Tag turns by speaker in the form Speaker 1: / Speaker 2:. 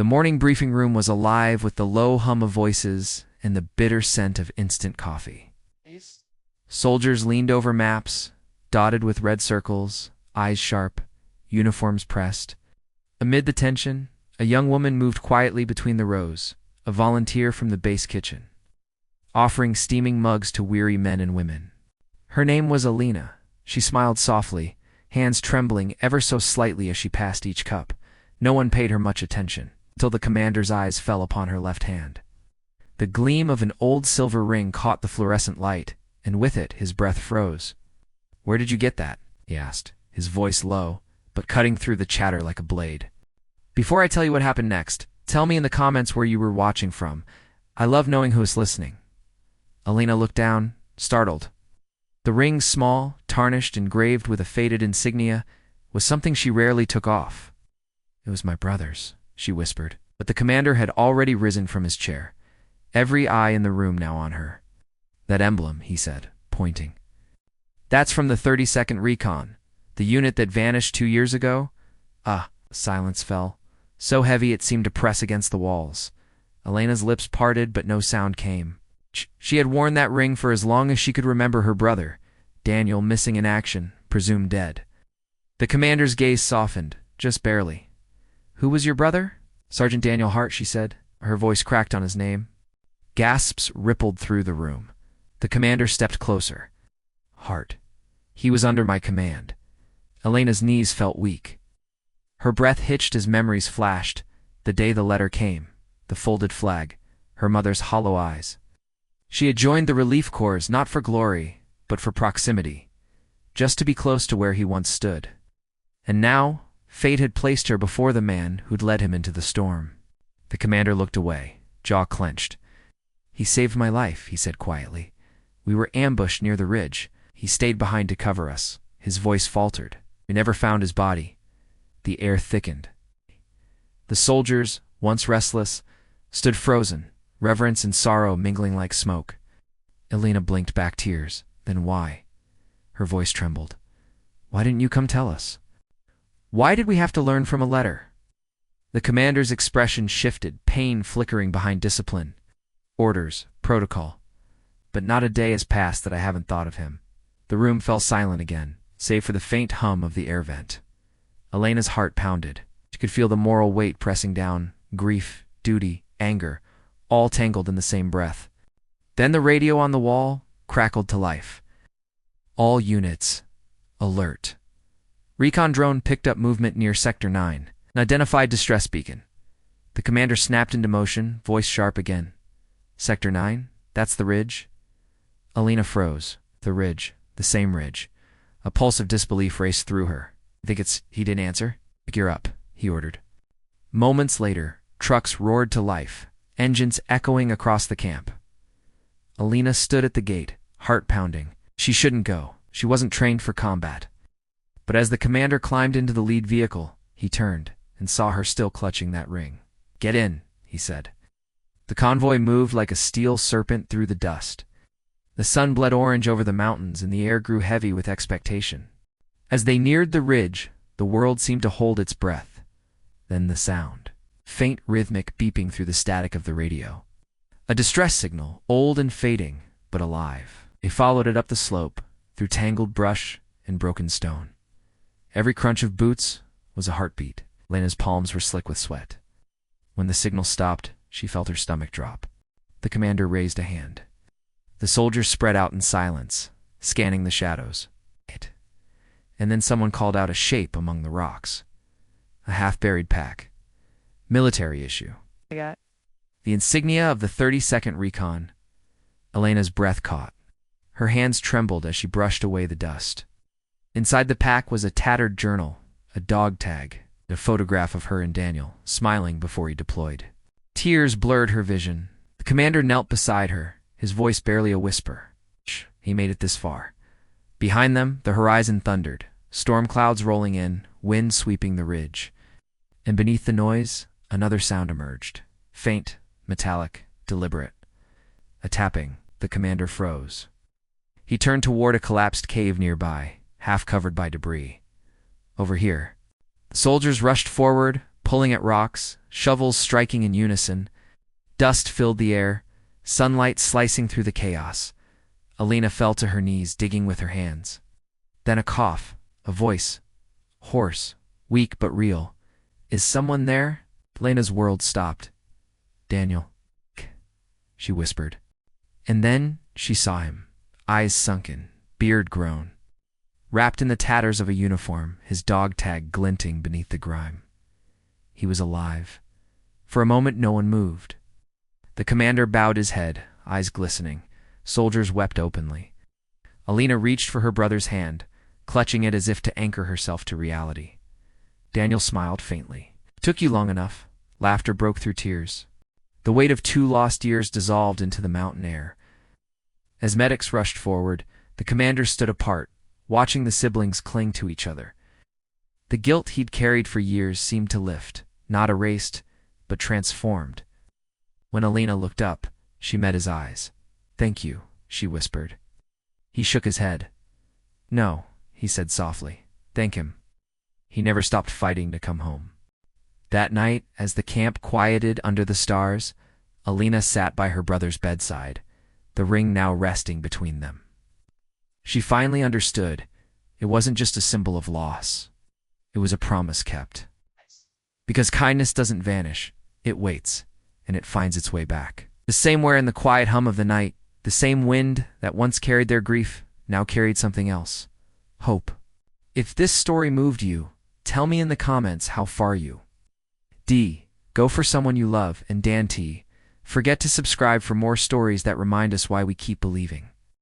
Speaker 1: The morning briefing room was alive with the low hum of voices and the bitter scent of instant coffee. Soldiers leaned over maps, dotted with red circles, eyes sharp, uniforms pressed. Amid the tension, a young woman moved quietly between the rows, a volunteer from the base kitchen, offering steaming mugs to weary men and women. Her name was Alina. She smiled softly, hands trembling ever so slightly as she passed each cup. No one paid her much attention, until the commander's eyes fell upon her left hand. The gleam of an old silver ring caught the fluorescent light, and with it his breath froze. "Where did you get that?" he asked, his voice low, but cutting through the chatter like a blade. "Before I tell you what happened next, tell me in the comments where you were watching from. I love knowing who is listening." Alina looked down, startled. The ring, small, tarnished, engraved with a faded insignia, was something she rarely took off. "It was my brother's," she whispered, but the commander had already risen from his chair, every eye in the room now on her. "That emblem," he said, pointing. "That's from the 32nd Recon, the unit that vanished 2 years ago." Silence fell, so heavy it seemed to press against the walls. Elena's lips parted, but no sound came. She had worn that ring for as long as she could remember her brother, Daniel, missing in action, presumed dead. The commander's gaze softened, just barely. "Who was your brother?" "Sergeant Daniel Hart," she said. Her voice cracked on his name. Gasps rippled through the room. The commander stepped closer. "Hart. He was under my command." Elena's knees felt weak. Her breath hitched as memories flashed. The day the letter came, the folded flag, her mother's hollow eyes. She had joined the relief corps not for glory, but for proximity, just to be close to where he once stood. And now, fate had placed her before the man who'd led him into the storm. The commander looked away, jaw clenched. "He saved my life," he said quietly. "We were ambushed near the ridge. He stayed behind to cover us." His voice faltered. "We never found his body." The air thickened. The soldiers, once restless, stood frozen, reverence and sorrow mingling like smoke. Alina blinked back tears. "Then why?" Her voice trembled. "Why didn't you come tell us? Why did we have to learn from a letter?" The commander's expression shifted, pain flickering behind discipline. Orders, protocol. But not a day has passed that I haven't thought of him. The room fell silent again, save for the faint hum of the air vent. Elena's heart pounded. She could feel the moral weight pressing down, grief, duty, anger, all tangled in the same breath. Then the radio on the wall crackled to life. "All units, alert." Recon drone picked up movement near Sector 9, an identified distress beacon. The commander snapped into motion, voice sharp again. "Sector 9? That's the ridge?" Alina froze. The ridge, the same ridge. A pulse of disbelief raced through her. He didn't answer. "Gear up," he ordered. Moments later, trucks roared to life, engines echoing across the camp. Alina stood at the gate, heart pounding. She shouldn't go. She wasn't trained for combat. But as the commander climbed into the lead vehicle, he turned and saw her still clutching that ring. "Get in," he said. The convoy moved like a steel serpent through the dust. The sun bled orange over the mountains and the air grew heavy with expectation. As they neared the ridge, the world seemed to hold its breath. Then the sound. Faint rhythmic beeping through the static of the radio. A distress signal, old and fading, but alive. They followed it up the slope, through tangled brush and broken stone. Every crunch of boots was a heartbeat. Lena's palms were slick with sweat. When the signal stopped, she felt her stomach drop. The commander raised a hand. The soldiers spread out in silence, scanning the shadows. And then someone called out a shape among the rocks. A half-buried pack. Military issue. The insignia of the 32nd Recon. Elena's breath caught. Her hands trembled as she brushed away the dust. Inside the pack was a tattered journal, a dog tag, a photograph of her and Daniel, smiling before he deployed. Tears blurred her vision. The commander knelt beside her, his voice barely a whisper. Shh, he made it this far. Behind them, the horizon thundered, storm clouds rolling in, wind sweeping the ridge. And beneath the noise, another sound emerged. Faint, metallic, deliberate. A tapping. The commander froze. He turned toward a collapsed cave nearby, half covered by debris. Over here. The soldiers rushed forward, pulling at rocks, shovels striking in unison. Dust filled the air, sunlight slicing through the chaos. Alina fell to her knees, digging with her hands. Then a cough, a voice, hoarse, weak but real. "Is someone there?" Lena's world stopped. "Daniel," she whispered. And then she saw him, eyes sunken, beard grown. Wrapped in the tatters of a uniform, his dog tag glinting beneath the grime. He was alive. For a moment no one moved. The commander bowed his head, eyes glistening. Soldiers wept openly. Alina reached for her brother's hand, clutching it as if to anchor herself to reality. Daniel smiled faintly. "Took you long enough." Laughter broke through tears. The weight of 2 lost years dissolved into the mountain air. As medics rushed forward, the commander stood apart, watching the siblings cling to each other. The guilt he'd carried for years seemed to lift, not erased, but transformed. When Alina looked up, she met his eyes. "Thank you," she whispered. He shook his head. "No," he said softly. "Thank him. He never stopped fighting to come home." That night, as the camp quieted under the stars, Alina sat by her brother's bedside, the ring now resting between them. She finally understood. It wasn't just a symbol of loss. It was a promise kept. Because kindness doesn't vanish, it waits, and it finds its way back. The same where in the quiet hum of the night, the same wind that once carried their grief now carried something else. Hope. If this story moved you, tell me in the comments how far you. D. Go for someone you love, and Dan T. Forget to subscribe for more stories that remind us why we keep believing.